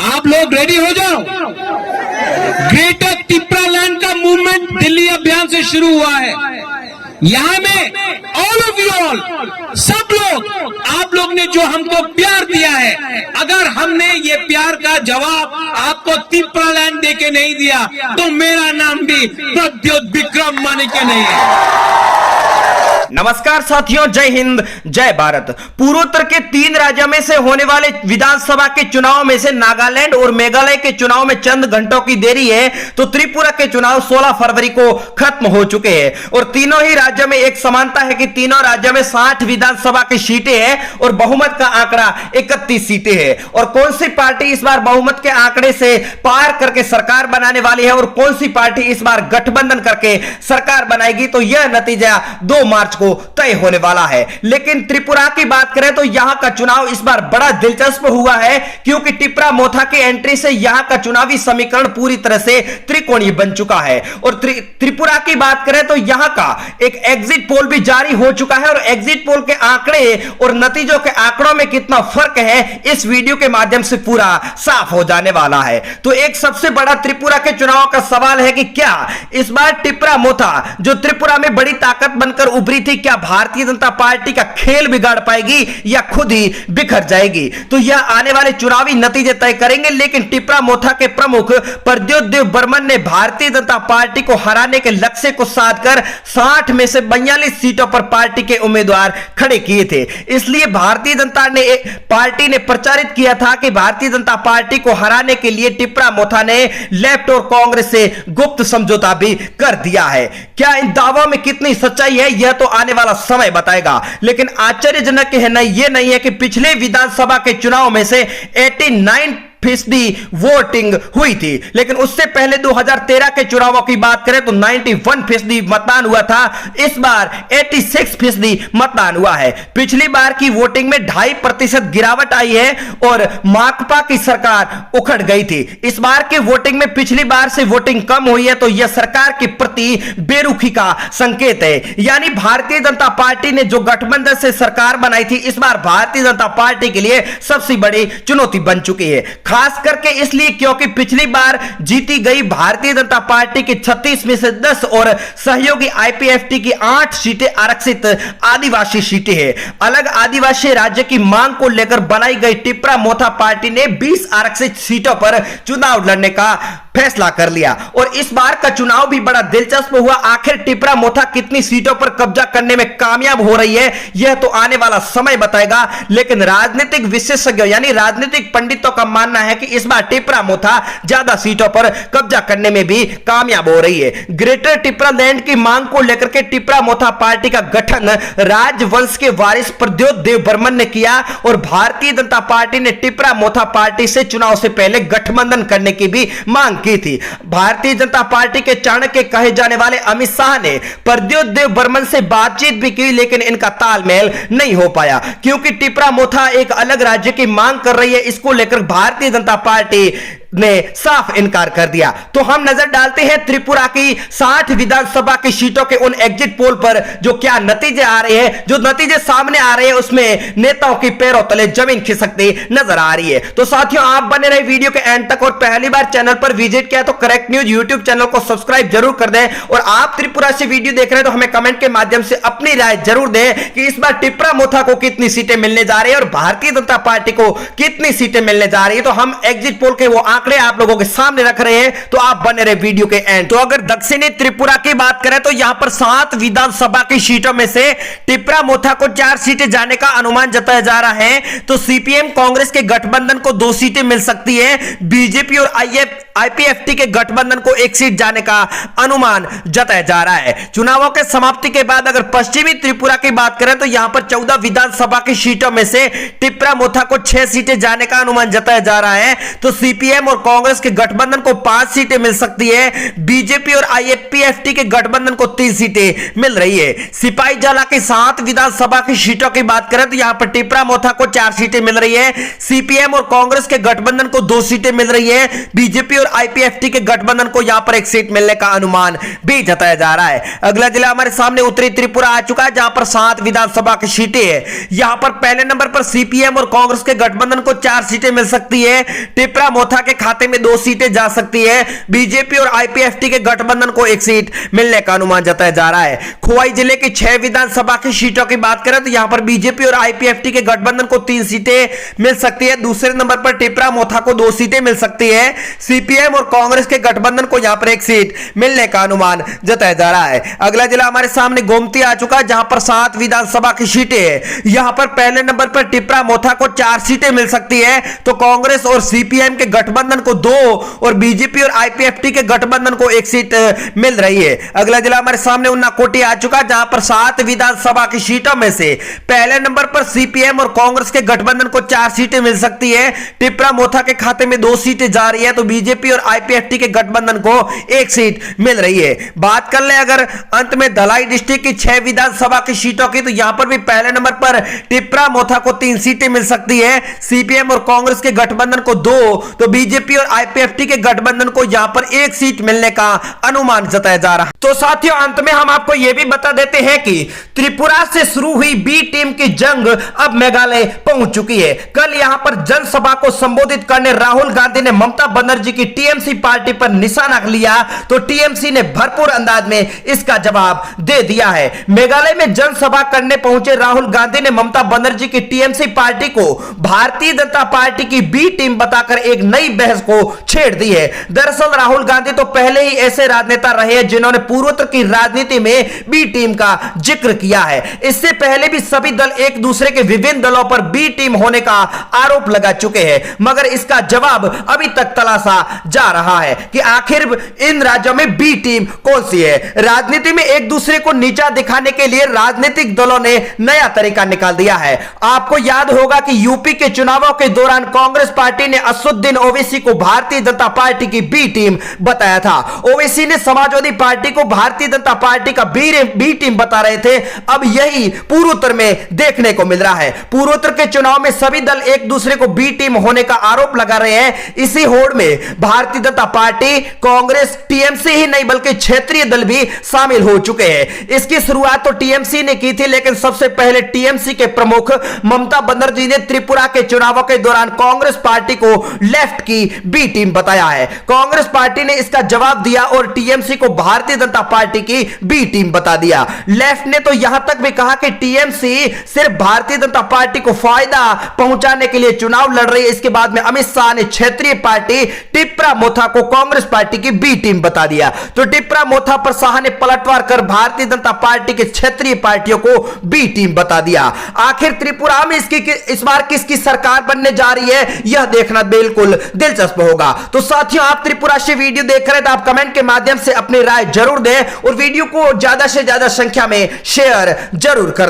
आप लोग रेडी हो जाओ। ग्रेटर टिप्रा लैंड का मूवमेंट दिल्ली अभियान से शुरू हुआ है। यहां में ऑल ऑफ यू ऑल, सब लोग, आप लोग ने जो हमको प्यार दिया है, अगर हमने ये प्यार का जवाब आपको टिप्रा लैंड देके नहीं दिया तो मेरा नाम भी प्रद्योत विक्रम मानिक्य नहीं है। नमस्कार साथियों, जय हिंद, जय भारत। पूर्वोत्तर के 3 राज्यों में से होने वाले विधानसभा के चुनाव में से नागालैंड और मेघालय के चुनाव में चंद घंटों की देरी है तो त्रिपुरा के चुनाव 16 फरवरी को खत्म हो चुके हैं और तीनों ही राज्यों में एक समानता है कि तीनों राज्यों में 60 विधानसभा की सीटें हैं और बहुमत का आंकड़ा 31 सीटें हैं। और कौन सी पार्टी इस बार बहुमत के आंकड़े से पार करके सरकार बनाने वाली है और कौन सी पार्टी इस बार गठबंधन करके सरकार बनाएगी, तो यह नतीजा 2 मार्च को तय होने वाला है। लेकिन त्रिपुरा की बात करें तो यहां का चुनाव इस बार बड़ा दिलचस्प हुआ है क्योंकि टिप्रा मोथा के एंट्री से यहां का चुनावी समीकरण पूरी तरह से त्रिकोणीय बन चुका है। और त्रिपुरा की बात करें तो यहां का एक एग्जिट पोल भी जारी हो चुका है और एग्जिट पोल के आंकड़े और नतीजों के आंकड़ों में कितना फर्क है इस वीडियो के माध्यम से पूरा साफ हो जाने वाला है। तो एक सबसे बड़ा त्रिपुरा के चुनाव का सवाल है कि क्या इस बार टिप्रा मोथा जो त्रिपुरा में बड़ी ताकत बनकर उभरी थी, क्या भारतीय जनता पार्टी का खेल बिगाड़ पाएगी या खुद ही बिखर जाएगी? तो यह आने वाले चुनावी नतीजे तय करेंगे। लेकिन टिप्रा मोथा के प्रमुख प्रद्योत देव बर्मन ने भारतीय जनता पार्टी को हराने के लक्ष्य को साधकर 60 में से 42 सीटों पर पार्टी के उम्मीदवार खड़े किए थे। इसलिए भारतीय जनता पार्टी ने प्रचारित किया था कि भारतीय जनता पार्टी को हराने के लिए टिप्रा मोथा ने लेफ्ट और कांग्रेस से गुप्त समझौता भी कर दिया है। क्या इन दावों में कितनी सच्चाई है यह तो आने वाला समय बताएगा। लेकिन आश्चर्यजनक है यह नहीं है कि पिछले विधानसभा के चुनाव में से 89% वोटिंग हुई थी, लेकिन उससे पहले 2013 के चुनावों की बात करें तो 91% मतदान हुआ था। इस बार 86% मतदान हुआ है। पिछली बार की वोटिंग में 2.5% गिरावट आई है और माकपा की सरकार उखड़ गई थी। इस बार की वोटिंग में पिछली बार से वोटिंग कम हुई है तो यह सरकार के प्रति बेरुखी का संकेत है। यानी भारतीय जनता पार्टी ने जो गठबंधन से सरकार बनाई थी, इस बार भारतीय जनता पार्टी के लिए सबसे बड़ी चुनौती बन चुकी है। खास करके इसलिए क्योंकि पिछली बार जीती गई भारतीय जनता पार्टी की 36 में से 10 और सहयोगी आईपीएफटी की 8 सीटें आरक्षित आदिवासी सीटें हैं। अलग आदिवासी राज्य की मांग को लेकर बनाई गई टिप्रा मोथा पार्टी ने 20 आरक्षित सीटों पर चुनाव लड़ने का फैसला कर लिया। और इस बार का चुनाव भी बड़ा दिलचस्प हुआ। आखिर टिप्रा मोथा कितनी सीटों पर कब्जा करने में कामयाब हो रही है यह तो आने वाला समय बताएगा। लेकिन राजनीतिक विशेषज्ञों यानी राजनीतिक पंडितों का मानना है कि इस बार टिप्रा मोथा ज्यादा सीटों पर कब्जा करने में भी कामयाब हो रही है। ग्रेटर टिप्रा लैंड की मांग को लेकर के टिप्रा मोथा पार्टी का गठन राजवंश के वारिस प्रद्योत देव बर्मन ने किया और भारतीय जनता पार्टी ने टिप्रा मोथा पार्टी से चुनाव से पहले गठबंधन करने की भी मांग की थी। भारतीय जनता पार्टी के चाणक्य कहे जाने वाले अमित शाह ने प्रद्योत देव बर्मन से बातचीत भी की, लेकिन इनका तालमेल नहीं हो पाया क्योंकि टिप्रा मोथा एक अलग राज्य की मांग कर रही है। इसको लेकर भारतीय जनता पार्टी ने साफ इनकार कर दिया। तो हम नजर डालते हैं त्रिपुरा की 60 विधानसभा की सीटों के उन एग्जिट पोल पर जो क्या नतीजे आ रहे हैं। जो नतीजे सामने आ रहे हैं उसमें नेताओं की पैरों तले जमीन खिसकती नजर आ रही है। तो साथियों, आप बने रहे वीडियो के एंड तक और पहली बार चैनल पर विजिट किया तो करेक्ट न्यूज यूट्यूब चैनल को सब्सक्राइब जरूर कर दें। और आप त्रिपुरा से वीडियो देख रहे हैं तो हमें कमेंट के माध्यम से अपनी राय जरूर दें कि इस बार टिप्रा मोथा को कितनी सीटें मिलने जा रही है और भारतीय जनता पार्टी को कितनी सीटें मिलने जा रही है। तो हम एग्जिट पोल के वो आंकड़े आप लोगों के सामने रख रहे हैं, तो आप बने रहे वीडियो के एंड। तो अगर दक्षिणी त्रिपुरा की बात करें तो यहां पर 7 विधानसभा की सीटों में से टिप्रा मोथा को 4 सीटें जाने का अनुमान जताया जा रहा है। तो सीपीएम कांग्रेस के गठबंधन को 2 सीटें मिल सकती है। बीजेपी और आईपीएफटी के गठबंधन को 1 सीट जाने का अनुमान जताया जा रहा है। चुनावों के समाप्ति के बाद अगर पश्चिमी त्रिपुरा की बात करें तो यहां पर 14 विधानसभा की सीटों में से टिप्रा मोथा को 6 सीटें जाने का अनुमान जताया जा रहा है। तो सीपीएम और कांग्रेस के गठबंधन को 5 सीटें मिल सकती है। बीजेपी और आईपीएफटी के गठबंधन को 3 सीटें मिल रही है। सिपाही जला की 7 विधानसभा की सीटों की बात करें तो यहां पर टिपरा मोथा को 4 सीटें मिल रही है। सीपीएम और कांग्रेस के गठबंधन को 2 सीटें मिल रही है। बीजेपी और आईपीएफटी के गठबंधन को यहां पर 1 सीट मिलने का अनुमान भी जताया जा रहा है। अगला जिला हमारे सामने उत्तरी त्रिपुरा आ चुका है, जहां पर 7 विधानसभा की सीटें हैं। यहां पर पहले नंबर पर सीपीएम और कांग्रेस के गठबंधन को 4 सीटें मिल सकती है। टिपरा मोथा के खाते में 2 सीटें जा सकती है। बीजेपी और आईपीएफटी के गठबंधन को 1 सीट मिलने का अनुमान जताया जा रहा है। खोवाई जिले की 6 विधानसभा की सीटों की बात करें तो यहां पर बीजेपी और आईपीएफटी के गठबंधन को 3 सीटें मिल सकती है। दूसरे नंबर पर टिपरा मोथा को 2 सीटें मिल सकती है। सीपीएम और कांग्रेस के गठबंधन को यहां पर 1 सीट मिलने का अनुमान जताया जा रहा है। अगला जिला हमारे सामने गोमती आ चुका है, जहां पर 7 विधानसभा की सीटें हैं। यहां पर पहले नंबर पर टिपरा मोथा को 4 सीटें मिल सकती है, तो कांग्रेस और सीपीएम के गठबंधन को 2 और बीजेपी और आईपीएफटी के गठबंधन को 1 सीट मिल रही है। अगला जिला हमारे सामने उन्नाकोटी आ चुका है, जहां पर 7 विधानसभा की सीटों में से पहले नंबर पर सीपीएम और कांग्रेस के गठबंधन को 4 सीटें मिल सकती है। टिपरा मोथा के खाते में 2 सीटें जा रही है, तो बीजेपी और आईपीएफटी के गठबंधन को 1 सीट मिल रही है। बात कर ले अगर अंत में धलाई डिस्ट्रिक्ट की 6 विधानसभा की सीटों की, तो यहां पर भी पहले नंबर पर टिपरा मोथा को 3 सीटें मिल सकती है। सीपीएम और कांग्रेस के गठबंधन को 2, तो बीजेपी और आईपीएफटी के गठबंधन को यहां पर 1 सीट मिलने का अनुमान जताया जा रहा है। तो साथियों, अंत में हम आपको यह भी बता देते हैं कि त्रिपुरा से शुरू हुई बी टीम की जंग अब मेघालय पहुंच चुकी है। कल यहां पर जनसभा को संबोधित करने राहुल गांधी ने ममता बनर्जी की टीएमसी पार्टी पर निशाना लिया, तो टीएमसी ने भरपूर अंदाज में इसका जवाब दे दिया है। मेघालय में जनसभा करने पहुंचे राहुल गांधी ने ममता बनर्जी की टीएमसी पार्टी को भारतीय जनता पार्टी की बी टीम बताकर एक नई बहस को छेड़ दी है। दरअसल राहुल गांधी तो पहले ही ऐसे राजनेता रहे हैं जिन्होंने पूर्वोत्तर की राजनीति में बी टीम का जिक्र किया है। इससे पहले भी सभी दल एक दूसरे के विभिन्न दलों पर बी टीम होने का आरोप लगा चुके हैं, मगर इसका जवाब अभी तक तलाशा जा रहा है कि आखिर इन राज्यों में बी टीम कौन सी है। राजनीति में एक दूसरे को नीचा दिखाने के लिए राजनीतिक दलों ने नया तरीका निकाल दिया है। आपको याद होगा कि यूपी के चुनावों के दौरान कांग्रेस पार्टी ने असदुद्दीन ओवैसी को भारतीय जनता पार्टी की बी टीम बताया था। ओवैसी ने समाजवादी पार्टी को भारतीय जनता पार्टी का बी टीम बता रहे थे। अब यही पूर्वोत्तर में देखने को मिल रहा है। पूर्वोत्तर के चुनाव में सभी दल एक दूसरे को बी टीम होने का आरोप लगा रहे हैं। इसी होड़ में भारतीय जनता पार्टी, कांग्रेस, टीएमसी ही नहीं बल्कि क्षेत्रीय दल भी शामिल हो चुके हैं। इसकी शुरुआत तो टीएमसी ने की थी, लेकिन सबसे पहले टीएमसी के प्रमुख ममता बनर्जी ने त्रिपुरा के चुनावों के दौरान कांग्रेस पार्टी को लेफ्ट की बी टीम बताया है। कांग्रेस पार्टी ने इसका जवाब दिया और टीएमसी को भारतीय जनता पार्टी की बी टीम बता दिया। लेफ्ट ने तो यहां तक भी कहा कि टीएमसी सिर्फ भारतीय जनता पार्टी को फायदा पहुंचाने के लिए चुनाव लड़ रही है। इसके बाद में अमित शाह ने क्षेत्रीय पार्टी टिपरा मोथा को कांग्रेस पार्टी की बी टीम बता दिया, तो टिपरा मोथा पर शाह ने पलटवार कर भारतीय जनता पार्टी के क्षेत्रीय पार्टियों को बी टीम बता दिया। आखिर त्रिपुरा में इस बार किसकी सरकार बनने जा रही है, यह देखना बिल्कुल दिलचस्प होगा। तो साथियों, आप त्रिपुरा से वीडियो देख रहे हैं तो आप कमेंट के माध्यम से अपनी राय जरूर दें और वीडियो को ज्यादा से ज्यादा संख्या में शेयर जरूर कर